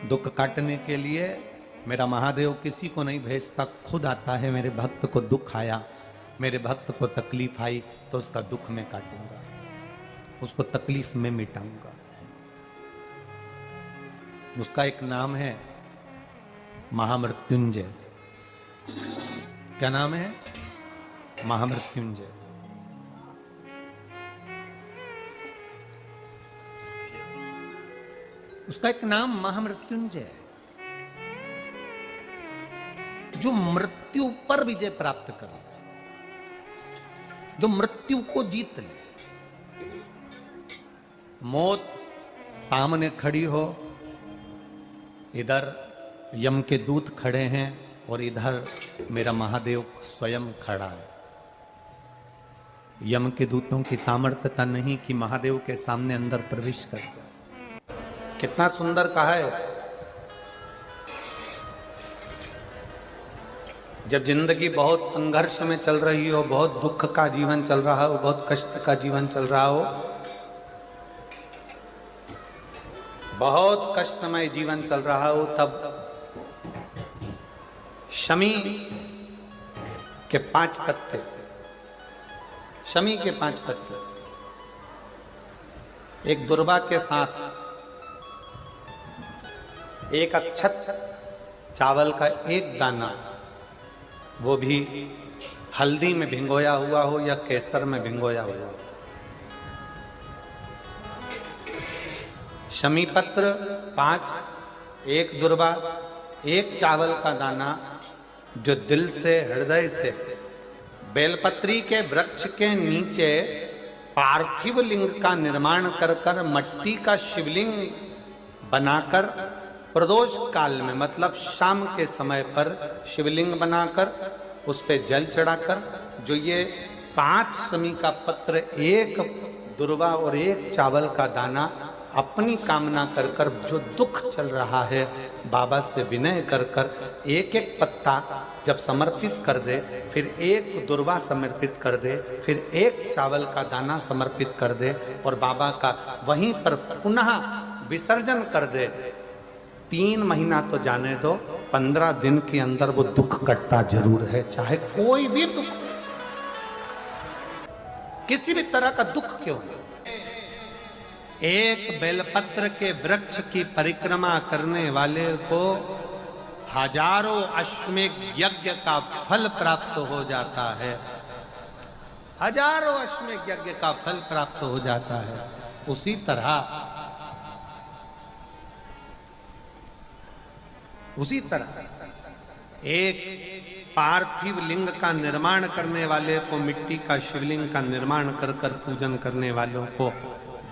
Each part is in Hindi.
दुख काटने के लिए मेरा महादेव किसी को नहीं भेजता, खुद आता है। मेरे भक्त को दुख आया, मेरे भक्त को तकलीफ आई तो उसका दुख मैं काटूंगा, उसको तकलीफ में मिटाऊंगा। उसका एक नाम है महामृत्युंजय। क्या नाम है? महामृत्युंजय। उसका एक नाम महामृत्युंजय, जो मृत्यु पर विजय प्राप्त कर ले, जो मृत्यु को जीत ले। मौत सामने खड़ी हो, इधर यम के दूत खड़े हैं और इधर मेरा महादेव स्वयं खड़ा है। यम के दूतों की सामर्थ्यता नहीं कि महादेव के सामने अंदर प्रवेश कर जाए। कितना सुंदर कहा है। जब जिंदगी बहुत संघर्ष में चल रही हो, बहुत दुख का जीवन चल रहा हो, बहुत कष्ट का जीवन चल रहा हो, बहुत कष्टमय जीवन चल रहा हो, तब शमी के 5 पत्ते, शमी के 5 पत्ते एक दुर्वा के साथ एक अक्षत चावल का एक दाना, वो भी हल्दी में भिंगोया हुआ हो या केसर में भिंगोया हुआ हो, शमी पत्र 5, एक दुर्वा, एक चावल का दाना, जो दिल से हृदय से बेलपत्री के वृक्ष के नीचे पार्थिव लिंग का निर्माण कर कर मट्टी का शिवलिंग बनाकर प्रदोष काल में, मतलब शाम के समय पर शिवलिंग बनाकर उस पे जल चढ़ाकर, जो ये 5 शमी का पत्र, एक दुर्वा और एक चावल का दाना अपनी कामना कर कर, जो दुख चल रहा है बाबा से विनय कर कर एक एक पत्ता जब समर्पित कर दे, फिर एक दुर्वा समर्पित कर दे, फिर एक चावल का दाना समर्पित कर दे और बाबा का वहीं पर पुनः विसर्जन कर दे, 3 महीना तो जाने दो, 15 दिन के अंदर वो दुख कटता जरूर है। चाहे कोई भी दुख, किसी भी तरह का दुख क्यों हो। एक बेलपत्र के वृक्ष की परिक्रमा करने वाले को हजारों अश्वमेध यज्ञ का फल प्राप्त हो जाता है, हजारों अश्वमेध यज्ञ का फल प्राप्त हो जाता है। उसी तरह एक पार्थिव लिंग का निर्माण करने वाले को, मिट्टी का शिवलिंग का निर्माण कर कर पूजन करने वालों को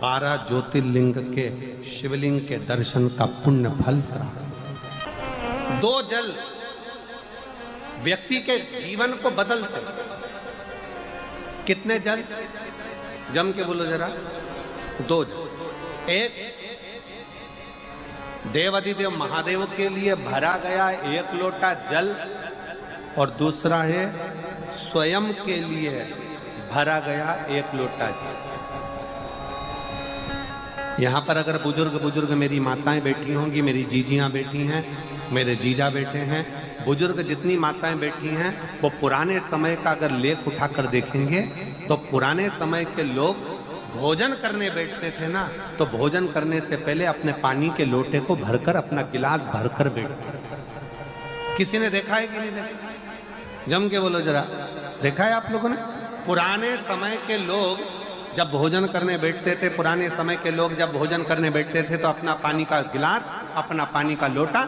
12 ज्योतिर्लिंग के शिवलिंग के दर्शन का पुण्य फल प्राप्त। 2 जल व्यक्ति के जीवन को बदलते। कितने जल? जम के बोलो जरा। 2 जल। एक देवाधिदेव महादेव के लिए भरा गया 1 लोटा जल, और दूसरा है स्वयं के लिए भरा गया 1 लोटा जल। यहाँ पर अगर बुजुर्ग मेरी माताएं बैठी होंगी, मेरी जीजियां बैठी हैं, मेरे जीजा बैठे हैं, बुजुर्ग जितनी माताएं बैठी हैं, वो पुराने समय का अगर लेख उठाकर देखेंगे तो पुराने समय के लोग भोजन करने बैठते थे ना, तो भोजन करने से पहले अपने पानी के लोटे को भरकर, अपना गिलास भरकर बैठते थे। किसी ने देखा है कि नहीं देखा? जम के बोलो जरा, देखा है आप लोगों ने? पुराने समय के लोग जब भोजन करने बैठते थे, पुराने समय के लोग जब भोजन करने बैठते थे तो अपना पानी का गिलास, अपना पानी का लोटा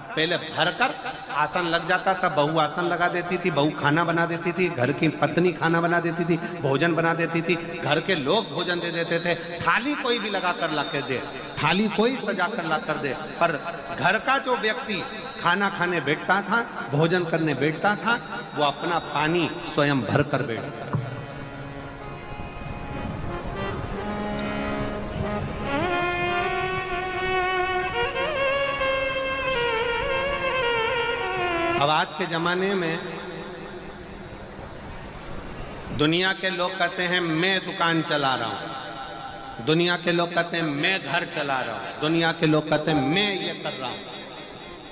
पहले भरकर आसन लग जाता था। बहू आसन लगा देती थी, बहू खाना बना देती थी, घर की पत्नी खाना बना देती थी, भोजन बना देती थी, घर के लोग भोजन दे देते थे। थाली कोई भी लगा कर ला कर दे, थाली कोई सजा कर ला कर दे, पर घर का जो व्यक्ति खाना खाने बैठता था, भोजन करने बैठता था, वो अपना पानी स्वयं भर कर बैठता था। अब आज के जमाने में दुनिया के लोग कहते हैं मैं दुकान चला रहा हूं, दुनिया के लोग कहते हैं मैं घर चला रहा हूं, दुनिया के लोग कहते हैं मैं ये कर रहा हूं।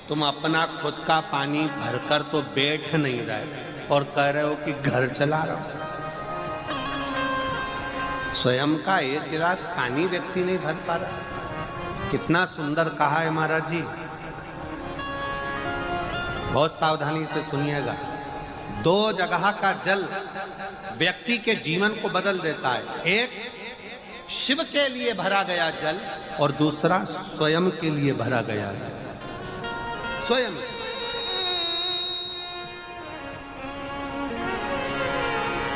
तुम अपना खुद का पानी भरकर तो बैठ नहीं रहे और कह रहे हो कि घर चला रहा हूं। स्वयं का एक गिलास पानी व्यक्ति नहीं भर पा रहा। कितना सुंदर कहा है महाराज जी। बहुत सावधानी से सुनिएगा। दो जगह का जल व्यक्ति के जीवन को बदल देता है। एक शिव के लिए भरा गया जल और दूसरा स्वयं के लिए भरा गया जल। स्वयं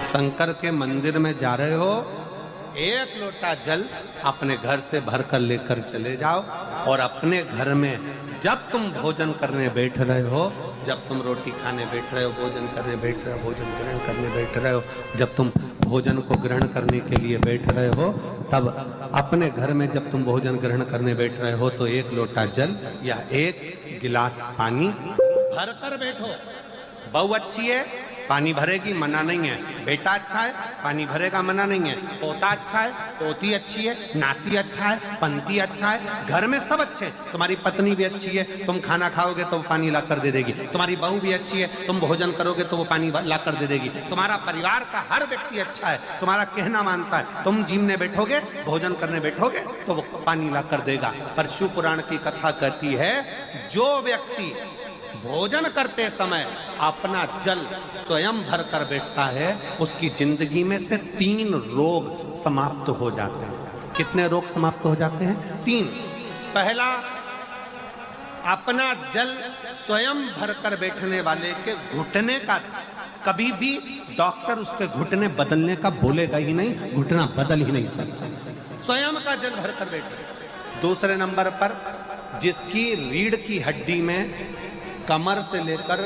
शंकर के मंदिर में जा रहे हो, एक लोटा जल अपने घर से भरकर लेकर चले जाओ और अपने घर में जब तुम भोजन करने बैठ रहे हो, जब तुम रोटी खाने बैठ रहे हो, भोजन करने बैठ रहे हो, भोजन ग्रहण करने बैठ रहे हो, जब तुम भोजन को ग्रहण करने के लिए बैठ रहे हो, तब अपने घर में जब तुम भोजन ग्रहण करने बैठ रहे हो तो एक लोटा जल या एक गिलास पानी भरकर बैठो। बहू अच्छी है, पानी भरेगी, मना नहीं है। बेटा अच्छा है, पानी भरेगा, मना नहीं है। पोता अच्छा है, पोती अच्छी है, नाती अच्छा है, पंती अच्छा है, घर में सब अच्छे। तुम्हारी पत्नी भी अच्छी है, तुम खाना खाओगे तो वो पानी ला कर दे देगी। तुम्हारी बहू भी अच्छी है, तुम भोजन करोगे तो वो पानी ला कर दे देगी। तुम्हारा परिवार का हर व्यक्ति अच्छा है, तुम्हारा कहना मानता है। तुम जिमने बैठोगे, भोजन करने बैठोगे तो वो पानी ला कर देगा। पर शिव पुराण की कथा कहती है, जो व्यक्ति भोजन करते समय अपना जल स्वयं भर कर बैठता है, उसकी जिंदगी में से 3 रोग समाप्त हो जाते हैं। कितने रोग समाप्त हो जाते हैं? 3। पहला, अपना जल स्वयं भर कर बैठने वाले के घुटने का कभी भी डॉक्टर उसके घुटने बदलने का बोलेगा ही नहीं, घुटना बदल ही नहीं सकता। स्वयं का जल भर कर बैठे। दूसरे नंबर पर, जिसकी रीढ़ की हड्डी में कमर से लेकर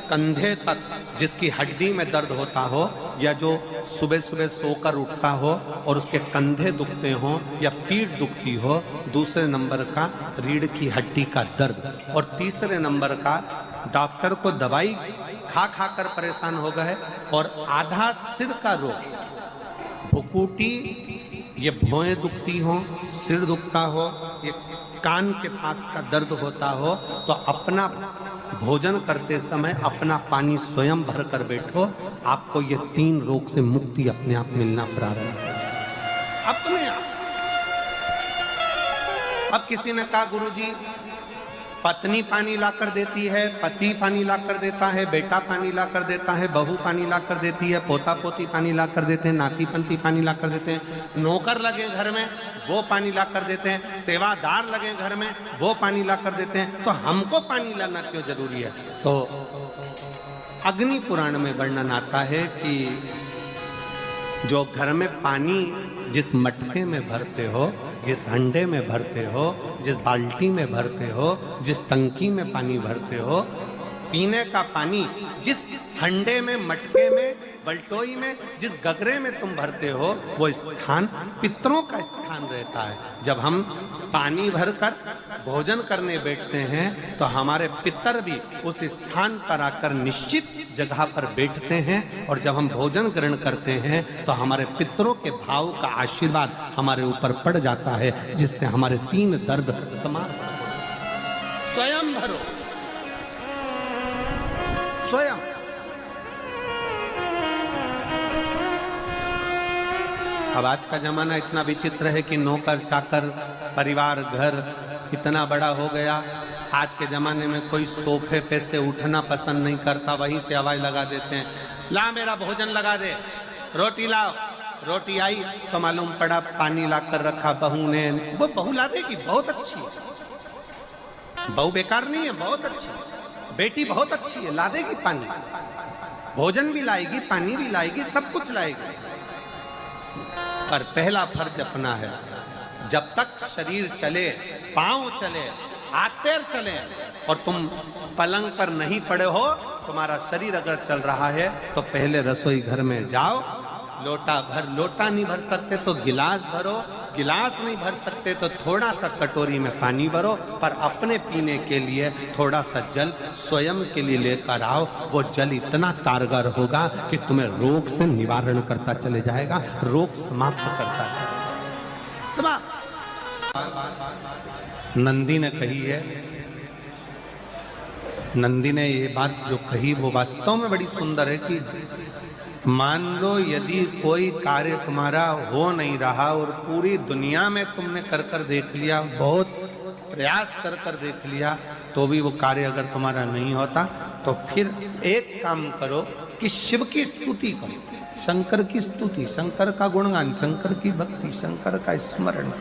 कंधे तक जिसकी हड्डी में दर्द होता हो, या जो सुबह सुबह सोकर उठता हो और उसके कंधे दुखते हो या पीठ दुखती हो। दूसरे नंबर का रीढ़ की हड्डी का दर्द। और तीसरे नंबर का, डॉक्टर को दवाई खा खा कर परेशान हो गए और आधा सिर का रोग, भुकुटी, ये भौएं दुखती हो, सिर दुखता हो, ये कान के पास का दर्द होता हो, तो अपना भोजन करते समय अपना पानी स्वयं भर कर बैठो। आपको ये 3 रोग से मुक्ति अपने आप मिलना प्रारंभ हो, अपने आप। अब किसी ने कहा, गुरुजी पत्नी पानी ला कर देती है, पति पानी ला कर देता है, बेटा पानी ला कर देता है, बहू पानी ला कर देती है, पोता पोती पानी ला कर देते हैं, नाती पंती पानी ला कर देते हैं, नौकर लगे घर में वो पानी ला कर देते हैं, सेवादार लगे घर में वो पानी ला कर देते हैं, तो हमको पानी लाना क्यों जरूरी है? तो अग्नि पुराण में वर्णन आता है कि जो घर में पानी जिस मटके में भरते हो, जिस हंडे में भरते हो, जिस बाल्टी में भरते हो, जिस टंकी में पानी भरते हो, पीने का पानी जिस हंडे में, मटके में, बल्टोई में, जिस गगरे में तुम भरते हो, वो स्थान पितरों का स्थान रहता है। जब हम पानी भरकर भोजन करने बैठते हैं तो हमारे पितर भी उस स्थान पर आकर निश्चित जगह पर बैठते हैं, और जब हम भोजन ग्रहण करते हैं तो हमारे पितरों के भाव का आशीर्वाद हमारे ऊपर पड़ जाता है, जिससे हमारे 3 दर्द समाप्त हो। स्वयं भरो, स्वयं। अब आज का जमाना इतना विचित्र है कि नौकर चाकर, परिवार, घर इतना बड़ा हो गया। आज के जमाने में कोई सोफे पे से उठना पसंद नहीं करता, वहीं से आवाज लगा देते हैं, ला मेरा भोजन लगा दे, रोटी लाओ। रोटी आई तो मालूम पड़ा पानी ला कर रखा बहू ने। वो बहू ला देगी, बहुत अच्छी है, बहू बेकार नहीं है, बहुत अच्छी है, बेटी बहुत अच्छी है, ला देगी पानी, भोजन भी लाएगी, पानी भी लाएगी, सब कुछ लाएगी। पर पहला फर्ज अपना है, जब तक शरीर चले, पांव चले, हाथ पैर चले और तुम पलंग पर नहीं पड़े हो, तुम्हारा शरीर अगर चल रहा है तो पहले रसोई घर में जाओ, लोटा भर, लोटा नहीं भर सकते तो गिलास भरो, गिलास नहीं भर सकते तो थोड़ा सा कटोरी में पानी भरो, पर अपने पीने के लिए थोड़ा सा जल स्वयं के लिए लेकर आओ। वो जल इतना कारगर होगा कि तुम्हें रोग से निवारण करता चले जाएगा, रोग समाप्त करता चलेगा। नंदी ने कही है, नंदी ने ये बात जो कही वो वास्तव में बड़ी सुंदर है कि मान लो यदि कोई कार्य तुम्हारा हो नहीं रहा और पूरी दुनिया में तुमने कर कर देख लिया, बहुत प्रयास कर कर देख लिया, तो भी वो कार्य अगर तुम्हारा नहीं होता, तो फिर एक काम करो कि शिव की स्तुति करो, शंकर की स्तुति, शंकर का गुणगान, शंकर की भक्ति, शंकर का स्मरण।